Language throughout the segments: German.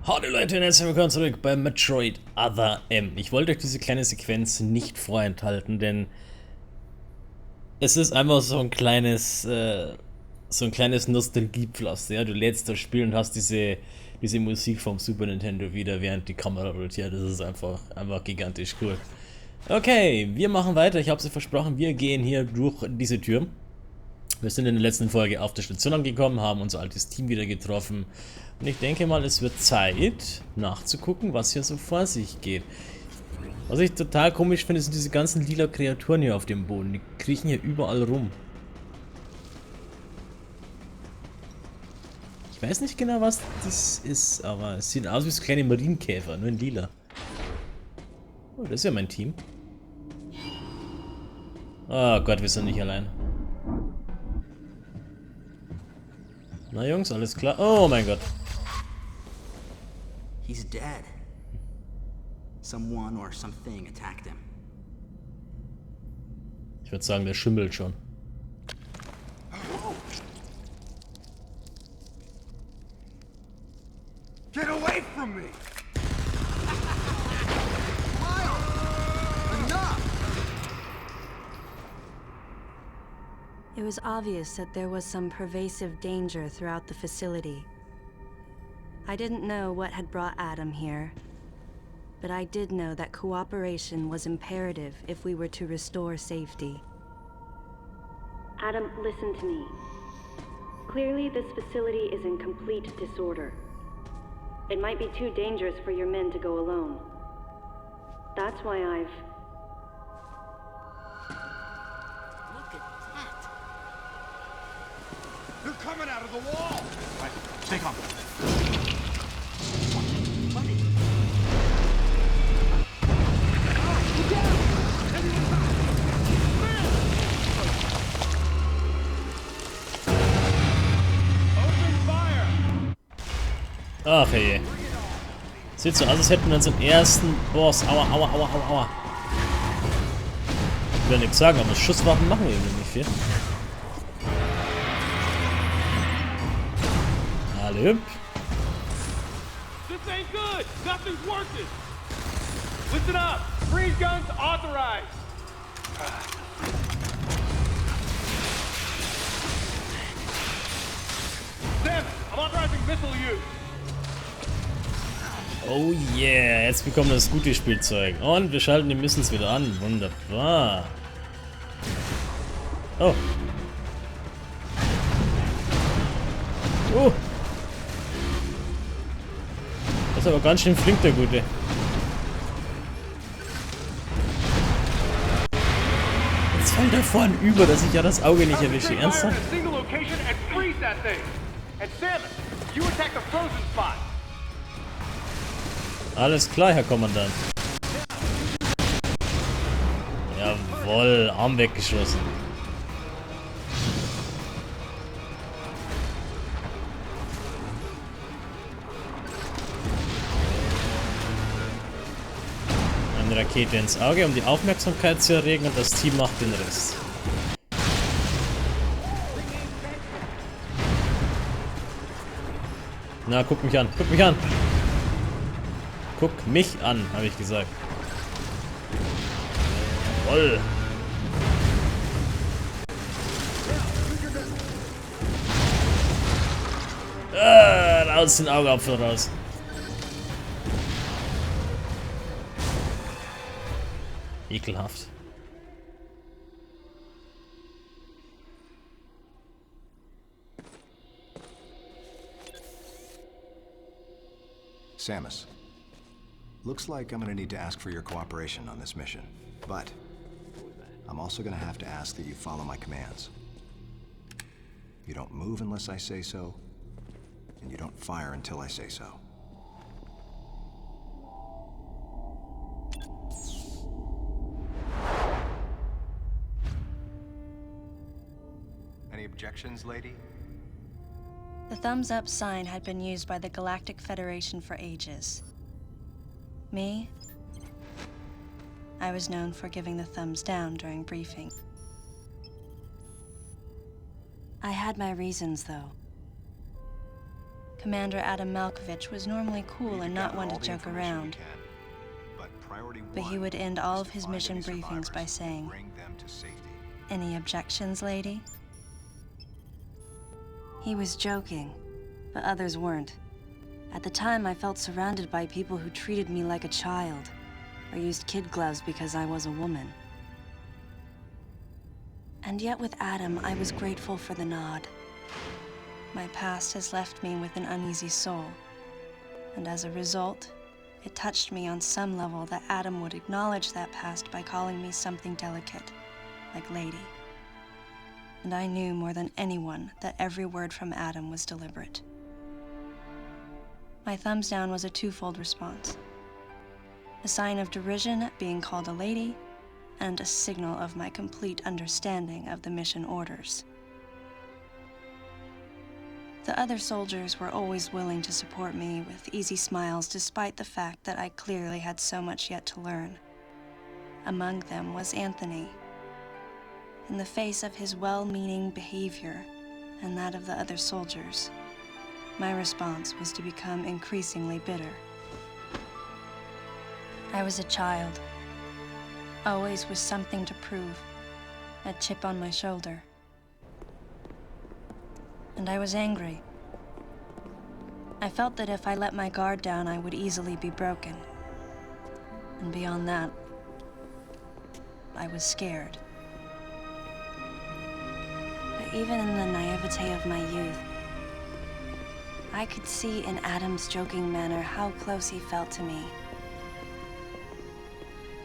Hallo Leute und herzlich willkommen zurück bei Metroid Other M. Ich wollte euch diese kleine Sequenz nicht vorenthalten, denn es ist einfach so ein kleines Nostalgiepflaster. Ja? Du lädst das Spiel und hast diese Musik vom Super Nintendo wieder, während die Kamera rotiert. Das ist einfach gigantisch cool. Okay, wir machen weiter. Ich habe es versprochen, wir gehen hier durch diese Tür. Wir sind in der letzten Folge auf der Station angekommen, haben unser altes Team wieder getroffen. Und ich denke mal, es wird Zeit, nachzugucken, was hier so vor sich geht. Was ich total komisch finde, sind diese ganzen lila Kreaturen hier auf dem Boden. Die kriechen hier überall rum. Ich weiß nicht genau, was das ist, aber es sieht aus wie so kleine Marienkäfer, nur in lila. Oh, das ist ja mein Team. Oh Gott, wir sind nicht allein. Na Jungs, alles klar? Oh mein Gott. He's dead. Someone or something attacked him. Ich würde sagen, der schimmelt schon. Get away from me! Miles! Enough! It was obvious that there was some pervasive danger throughout the facility. I didn't know what had brought Adam here, but I did know that cooperation was imperative if we were to restore safety. Adam, listen to me. Clearly, this facility is in complete disorder. It might be too dangerous for your men to go alone. That's why I've... Look at that. They're coming out of the wall! Right, stay calm. Ach je. Sieht so aus, als hätten wir unseren ersten Boss. Aua, aua, aua, aua, aua. Ich will nichts sagen, aber Schusswaffen machen irgendwie nicht viel. Hallo. This ain't good! Nothing's working! Listen up! Freeze guns authorized! Sam, I'm authorizing missile use! Oh yeah, jetzt bekommen wir das gute Spielzeug. Und wir schalten die Missiles wieder an. Wunderbar. Oh. Oh. Das ist aber ganz schön flink, der Gute. Jetzt fällt er vorn über, dass ich ja das Auge nicht erwische. Ernsthaft? Single location and freeze that thing! And Sam, you attack the frozen spot! Alles klar, Herr Kommandant. Jawohl, Arm weggeschossen. Eine Rakete ins Auge, um die Aufmerksamkeit zu erregen, und das Team macht den Rest. Na, guck mich an, guck mich an! Guck mich an, habe ich gesagt. Jawoll. Raus den Augapfel raus. Ekelhaft. Samus. Looks like I'm gonna need to ask for your cooperation on this mission, but I'm also gonna have to ask that you follow my commands. You don't move unless I say so, and you don't fire until I say so. Any objections, lady? The thumbs up sign had been used by the Galactic Federation for ages. Me? I was known for giving the thumbs down during briefing. I had my reasons, though. Commander Adam Malkovich was normally cool and not one to joke around. But he would end all of his mission briefings by saying, "Any objections, lady?" He was joking, but others weren't. At the time, I felt surrounded by people who treated me like a child, or used kid gloves because I was a woman. And yet with Adam, I was grateful for the nod. My past has left me with an uneasy soul, and as a result, it touched me on some level that Adam would acknowledge that past by calling me something delicate, like lady. And I knew more than anyone that every word from Adam was deliberate. My thumbs down was a twofold response. A sign of derision at being called a lady, and a signal of my complete understanding of the mission orders. The other soldiers were always willing to support me with easy smiles despite the fact that I clearly had so much yet to learn. Among them was Anthony. In the face of his well-meaning behavior and that of the other soldiers, my response was to become increasingly bitter. I was a child, always with something to prove, a chip on my shoulder. And I was angry. I felt that if I let my guard down, I would easily be broken. And beyond that, I was scared. But even in the naivete of my youth, I could see in Adam's joking manner how close he felt to me.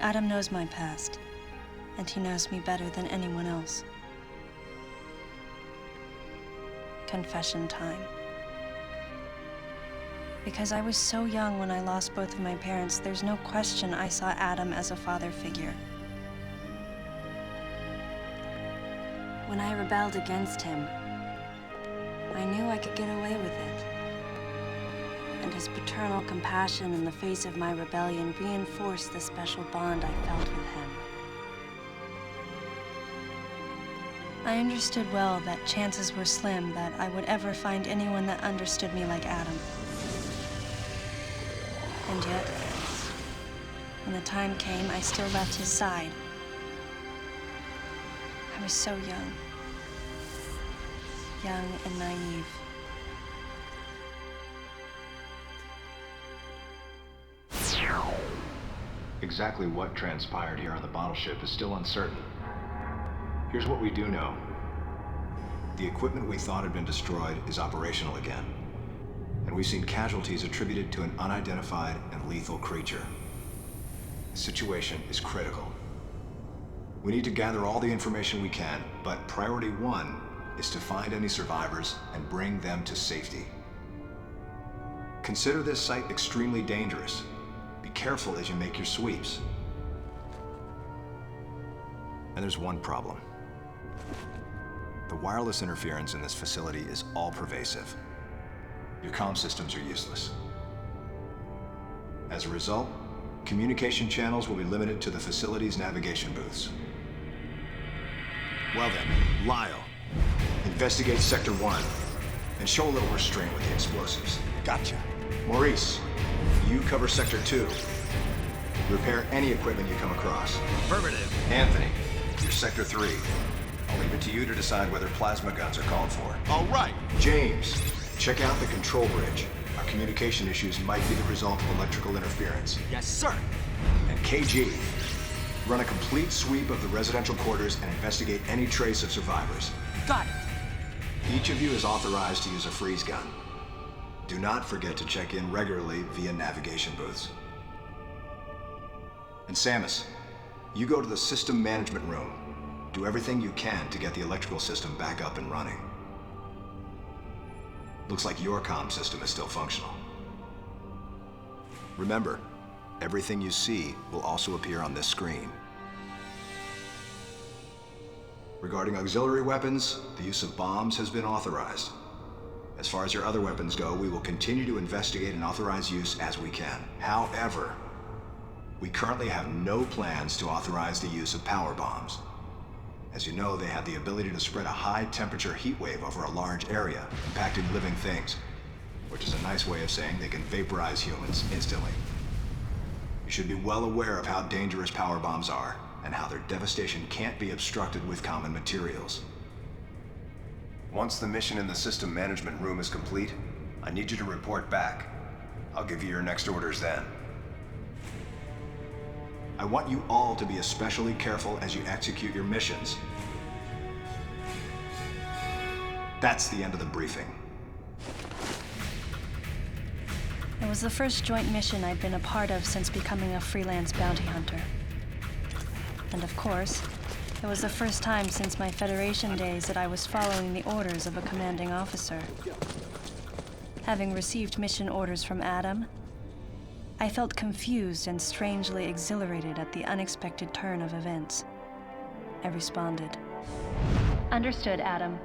Adam knows my past, and he knows me better than anyone else. Confession time. Because I was so young when I lost both of my parents, there's no question I saw Adam as a father figure. When I rebelled against him, I knew I could get away with it. And his paternal compassion in the face of my rebellion reinforced the special bond I felt with him. I understood well that chances were slim that I would ever find anyone that understood me like Adam. And yet, when the time came, I still left his side. I was so young and naive. Exactly what transpired here on the bottle ship is still uncertain. Here's what we do know. The equipment we thought had been destroyed is operational again. And we've seen casualties attributed to an unidentified and lethal creature. The situation is critical. We need to gather all the information we can, but priority one is to find any survivors and bring them to safety. Consider this site extremely dangerous. Be careful as you make your sweeps. And there's one problem. The wireless interference in this facility is all-pervasive. Your comm systems are useless. As a result, communication channels will be limited to the facility's navigation booths. Well then, Lyle, investigate Sector 1 and show a little restraint with the explosives. Gotcha. Maurice, you cover Sector 2. Repair any equipment you come across. Affirmative. Anthony, you're Sector 3. I'll leave it to you to decide whether plasma guns are called for. All right. James, check out the control bridge. Our communication issues might be the result of electrical interference. Yes, sir. And KG, run a complete sweep of the residential quarters and investigate any trace of survivors. Got it. Each of you is authorized to use a freeze gun. Do not forget to check in regularly via navigation booths. And Samus, you go to the system management room. Do everything you can to get the electrical system back up and running. Looks like your comm system is still functional. Remember, everything you see will also appear on this screen. Regarding auxiliary weapons, the use of bombs has been authorized. As far as your other weapons go, we will continue to investigate and authorize use as we can. However, we currently have no plans to authorize the use of power bombs. As you know, they have the ability to spread a high-temperature heat wave over a large area, impacting living things. which is a nice way of saying they can vaporize humans instantly. You should be well aware of how dangerous power bombs are, and how their devastation can't be obstructed with common materials. Once the mission in the system management room is complete, I need you to report back. I'll give you your next orders then. I want you all to be especially careful as you execute your missions. That's the end of the briefing. It was the first joint mission I'd been a part of since becoming a freelance bounty hunter. And of course, it was the first time since my Federation days that I was following the orders of a commanding officer. Having received mission orders from Adam, I felt confused and strangely exhilarated at the unexpected turn of events. I responded. Understood, Adam.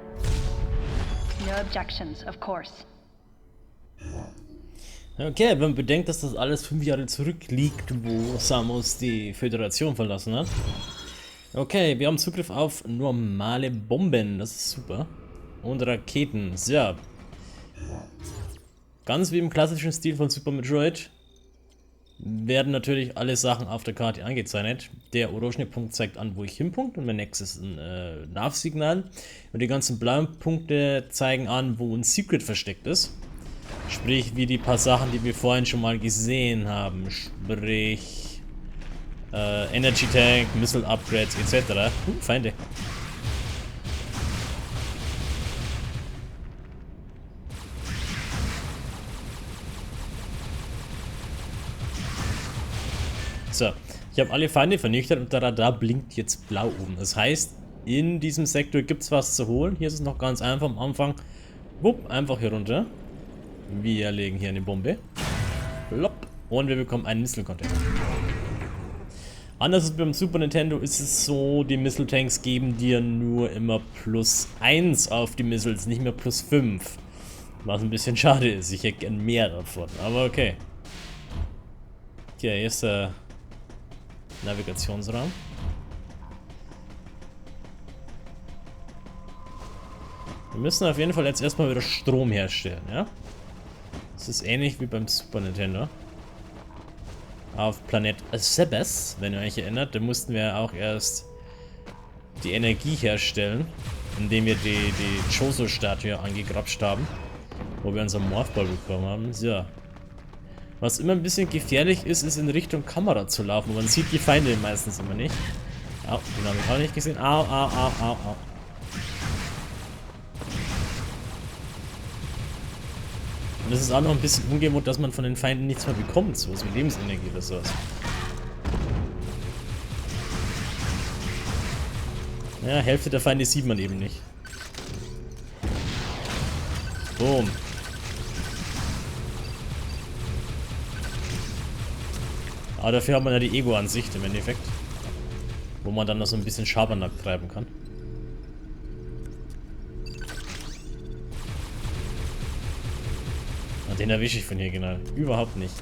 No objections, of course. Okay, wenn man bedenkt, dass das alles 5 Jahre zurückliegt, wo Samus die Föderation verlassen hat. Okay, wir haben Zugriff auf normale Bomben, das ist super. Und Raketen, ja. Ganz wie im klassischen Stil von Super Metroid werden natürlich alle Sachen auf der Karte angezeichnet. Der orangene Punkt zeigt an, wo ich hinpunkt, und mein nächstes ist ein Nav-Signal. Und die ganzen blauen Punkte zeigen an, wo ein Secret versteckt ist. Sprich, wie die paar Sachen, die wir vorhin schon mal gesehen haben. Sprich, Energy Tank, Missile Upgrades etc. Feinde. So, ich habe alle Feinde vernichtet und der Radar blinkt jetzt blau oben. Das heißt, in diesem Sektor gibt es was zu holen. Hier ist es noch ganz einfach am Anfang. Wupp, einfach hier runter. Wir legen hier eine Bombe. Plopp. Und wir bekommen einen Missile-Container. Anders als beim Super Nintendo ist es so, die Missile-Tanks geben dir nur immer +1 auf die Missiles, nicht mehr +5. Was ein bisschen schade ist. Ich hätte gern mehr davon, aber okay. Okay, hier ist der Navigationsraum. Wir müssen auf jeden Fall jetzt erstmal wieder Strom herstellen, ja? Das ist ähnlich wie beim Super Nintendo. Auf Planet Sebes, wenn ihr euch erinnert, da mussten wir auch erst die Energie herstellen, indem wir die Choso-Statue angegrapscht haben, wo wir unseren Morphball bekommen haben. So. Was immer ein bisschen gefährlich ist, ist in Richtung Kamera zu laufen. Man sieht die Feinde meistens immer nicht. Au, den habe ich auch nicht gesehen. Au, au, au, au, au. Und es ist auch noch ein bisschen ungewohnt, dass man von den Feinden nichts mehr bekommt. Sowas wie Lebensenergie oder sowas. Ja, Hälfte der Feinde sieht man eben nicht. Boom. Aber dafür hat man ja die Ego-Ansicht im Endeffekt. Wo man dann noch so ein bisschen Schabernack treiben kann. Und den erwische ich von hier genau. Überhaupt nicht.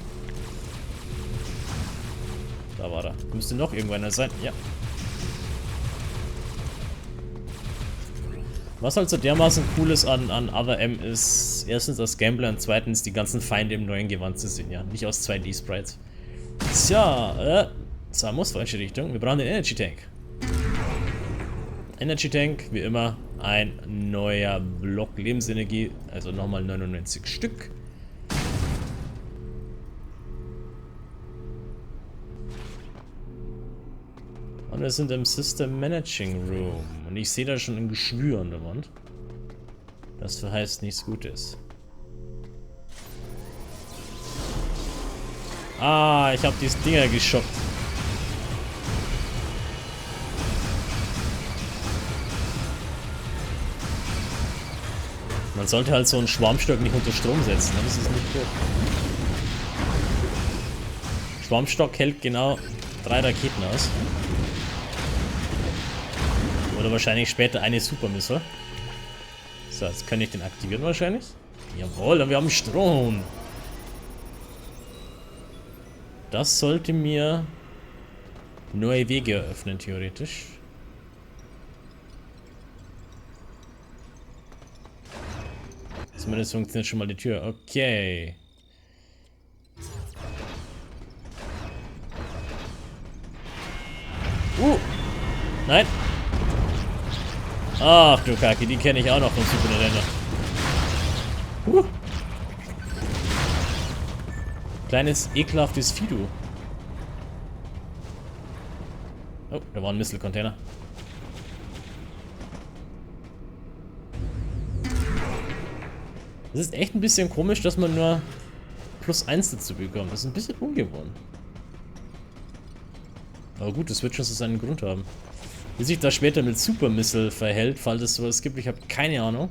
Da war er. Müsste noch irgendwann sein. Ja. Was halt so dermaßen cool ist an Other M ist erstens das Gameplay und zweitens die ganzen Feinde im neuen Gewand zu sehen. Ja, nicht aus 2D-Sprites. Tja, Samus, falsche Richtung. Wir brauchen den Energy Tank. Energy Tank, wie immer, ein neuer Block Lebensenergie, also nochmal 99 Stück. Und wir sind im System Managing Room. Und ich sehe da schon ein Geschwür an der Wand. Das verheißt nichts Gutes. Ah, ich habe diese Dinger geschockt. Man sollte halt so einen Schwarmstock nicht unter Strom setzen, ne? Das ist nicht gut. Schwarmstock hält genau 3 Raketen aus. Oder wahrscheinlich später eine Supermissile. So, jetzt kann ich den aktivieren wahrscheinlich. Jawohl, und wir haben Strom. Das sollte mir neue Wege eröffnen, theoretisch. Zumindest funktioniert schon mal die Tür. Okay. Nein. Ach du Kacke, die kenne ich auch noch vom Super Nintendo. Kleines, ekelhaftes Fidu. Oh, da war ein Missile-Container. Es ist echt ein bisschen komisch, dass man nur +1 dazu bekommt. Das ist ein bisschen ungewohnt. Aber gut, das wird schon so seinen Grund haben. Wie sich das später mit Super Missile verhält, falls es sowas gibt, ich habe keine Ahnung.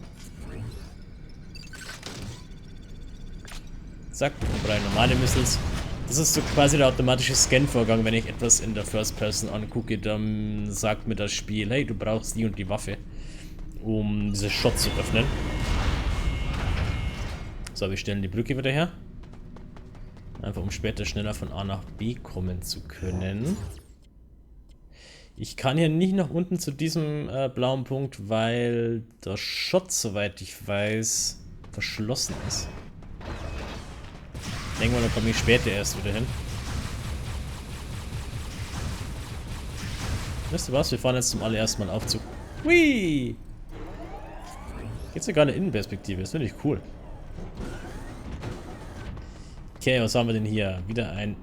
Zack, 3 normale Missiles. Das ist so quasi der automatische Scan-Vorgang, wenn ich etwas in der First Person angucke, dann sagt mir das Spiel, hey, du brauchst die und die Waffe, um diese Shot zu öffnen. So, wir stellen die Brücke wieder her. Einfach um später schneller von A nach B kommen zu können. Ich kann hier nicht nach unten zu diesem blauen Punkt, weil der Shot, soweit ich weiß, verschlossen ist. Ich denke mal, da komme ich später erst wieder hin. Wisst ihr was? Wir fahren jetzt zum allerersten Mal Aufzug. Hui! Jetzt sogar eine Innenperspektive, das finde ich cool. Okay, was haben wir denn hier? Wieder ein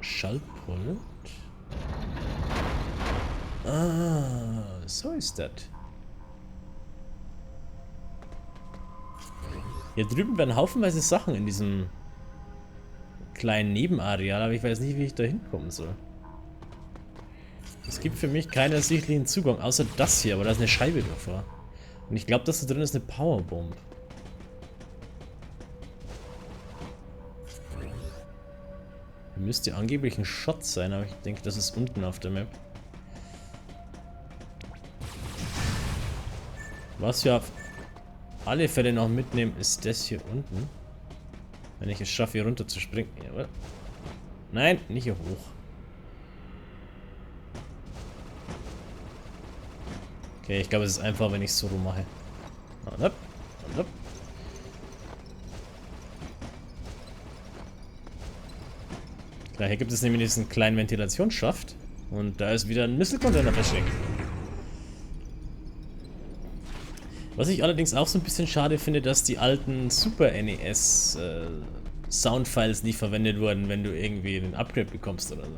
Schaltpult. Ah, so ist das. Hier drüben werden haufenweise Sachen in diesem kleinen Nebenareal, aber ich weiß nicht, wie ich da hinkommen soll. Es gibt für mich keinen ersichtlichen Zugang, außer das hier, aber da ist eine Scheibe davor. Und ich glaube, dass da drin ist eine Powerbomb. Müsste angeblich ein Shot sein, aber ich denke, das ist unten auf der Map. Was wir auf alle Fälle noch mitnehmen, ist das hier unten. Wenn ich es schaffe, hier runter zu springen. Jawohl. Nein, nicht hier hoch. Okay, ich glaube, es ist einfach, wenn ich es so rum mache. Und hopp, und hopp. Klar, hier gibt es nämlich diesen kleinen Ventilationsschacht. Und da ist wieder ein Missile-Container versteckt. Was ich allerdings auch so ein bisschen schade finde, dass die alten Super NES Soundfiles nicht verwendet wurden, wenn du irgendwie einen Upgrade bekommst oder so.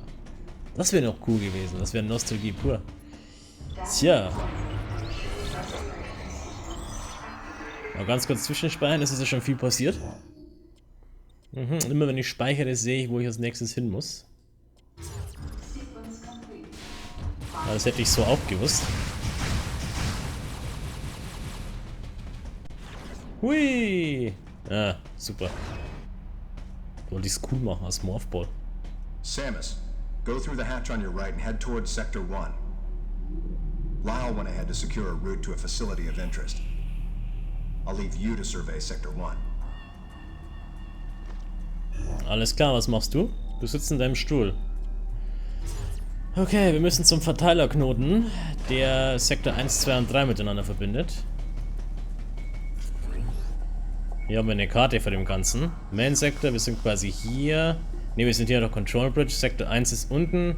Das wäre noch cool gewesen, das wäre Nostalgie pur. Tja. Mal ganz kurz zwischenspeichern, es ist ja schon viel passiert. Immer wenn ich speichere, sehe ich, wo ich als nächstes hin muss. Aber das hätte ich so auch gewusst. Hui! Ah, super. Wollte ich es cool machen als Morphball. Samus, go through the hatch on your right and head towards Sector 1. Lyle went ahead to secure a route to a facility of interest. I'll leave you to survey Sector 1. Alles klar, was machst du? Du sitzt in deinem Stuhl. Okay, wir müssen zum Verteilerknoten, der Sektor 1, 2 und 3 miteinander verbindet. Hier haben wir eine Karte von dem Ganzen. Main Sektor, wir sind quasi hier. Ne, wir sind hier noch Control Bridge. Sektor 1 ist unten.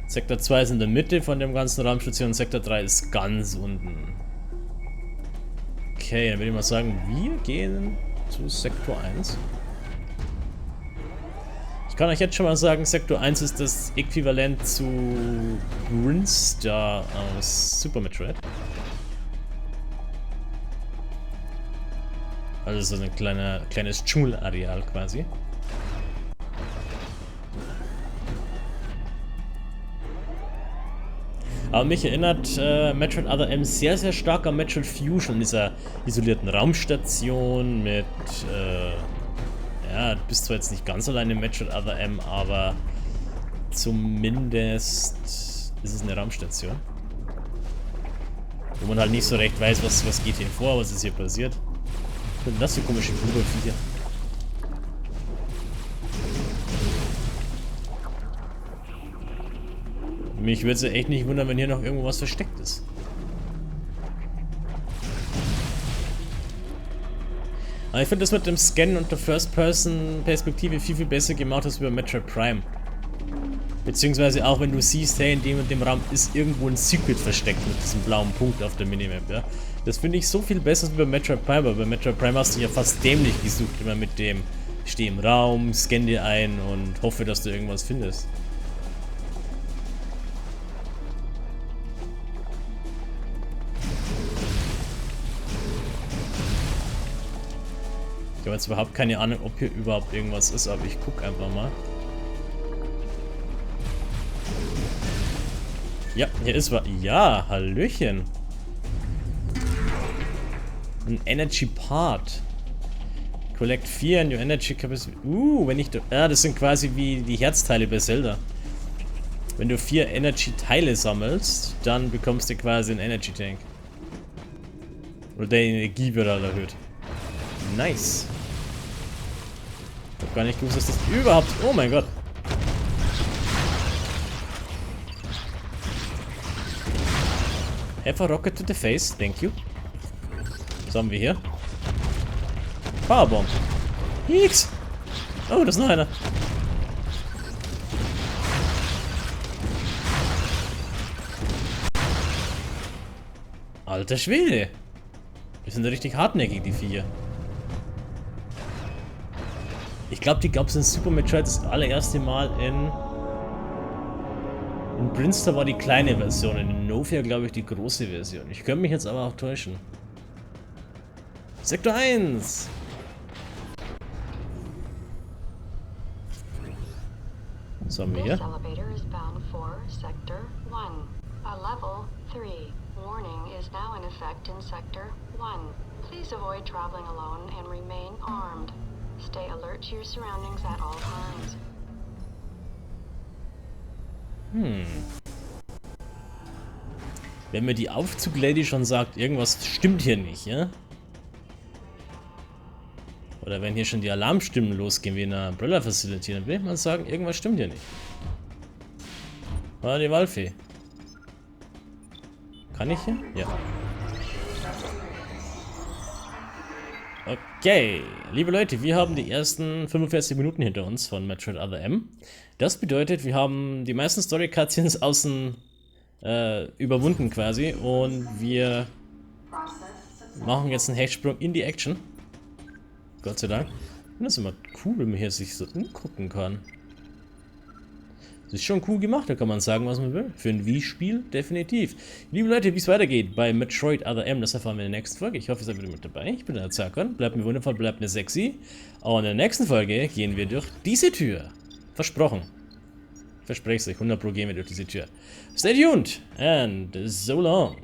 Sektor 2 ist in der Mitte von dem ganzen Raumstation. Sektor 3 ist ganz unten. Okay, dann würde ich mal sagen, wir gehen zu Sektor 1. Ich kann euch jetzt schon mal sagen, Sektor 1 ist das Äquivalent zu Grinstar aus Super Metroid. Also so ein kleines Dschungelareal quasi. Aber mich erinnert Metroid Other M sehr, sehr stark an Metroid Fusion, dieser isolierten Raumstation mit, ja, du bist zwar jetzt nicht ganz alleine in Metroid Other M, aber zumindest ist es eine Raumstation. Wo man halt nicht so recht weiß, was geht hier vor, was ist hier passiert. Was sind das für komische Gruberviecher? Mich würde es ja echt nicht wundern, wenn hier noch irgendwo was versteckt ist. Aber ich finde das mit dem Scannen und der First-Person-Perspektive viel besser gemacht als über Metroid Prime. Beziehungsweise auch wenn du siehst, hey, in dem und dem Raum ist irgendwo ein Secret versteckt mit diesem blauen Punkt auf der Minimap, ja. Das finde ich so viel besser als bei Metroid Prime, weil bei Metroid Prime hast du ja fast dämlich gesucht, immer mit dem, ich stehe im Raum, scann dir ein und hoffe, dass du irgendwas findest. Ich habe jetzt überhaupt keine Ahnung, ob hier überhaupt irgendwas ist, aber ich gucke einfach mal. Ja, hier ist was. Ja, Hallöchen. Ein Energy Part. Collect 4 New Energy Capacity. Wenn ich... das sind quasi wie die Herzteile bei Zelda. Wenn du 4 Energy-Teile sammelst, dann bekommst du quasi einen Energy-Tank. Oder deine Energie wird halt erhöht. Nice. Ich hab gar nicht gewusst, dass das überhaupt... Oh mein Gott. Have a rocket to the face, thank you. Was haben wir hier? Powerbomb. X. Oh, das ist noch einer. Alter Schwede. Die sind richtig hartnäckig, die Viecher. Ich glaube, die gab es in Super Metroid das allererste Mal in Brinstar war die kleine Version, in Novia glaube ich die große Version. Ich könnte mich jetzt aber auch täuschen. Sektor 1! Was haben wir hier? This elevator is bound for Sector 1. A level 3. Warning is now in effect in Sector 1. Please avoid traveling alone and remain armed. Stay alert to your surroundings at all times. Wenn mir die Aufzuglady schon sagt, irgendwas stimmt hier nicht, ja? Oder wenn hier schon die Alarmstimmen losgehen wie in einer Umbrella Facility, dann will ich mal sagen, irgendwas stimmt hier nicht. War die Waldfee. Kann ich hier? Ja. Okay, liebe Leute, wir haben die ersten 45 Minuten hinter uns von Metroid Other M. Das bedeutet, wir haben die meisten Story-Cutscenes außen überwunden quasi und wir machen jetzt einen Hechtsprung in die Action. Gott sei Dank. Und das ist immer cool, wenn man hier sich so umgucken kann. Das ist schon cool gemacht, da kann man sagen, was man will. Für ein Wii-Spiel definitiv. Liebe Leute, wie es weitergeht bei Metroid Other M, das erfahren wir in der nächsten Folge. Ich hoffe, ihr seid wieder mit dabei. Ich bin der Zargkhon. Bleibt mir wundervoll, bleibt mir sexy. Und in der nächsten Folge gehen wir durch diese Tür. Versprochen. Ich verspreche es euch, 100 Pro gehen wir durch diese Tür. Stay tuned and so long.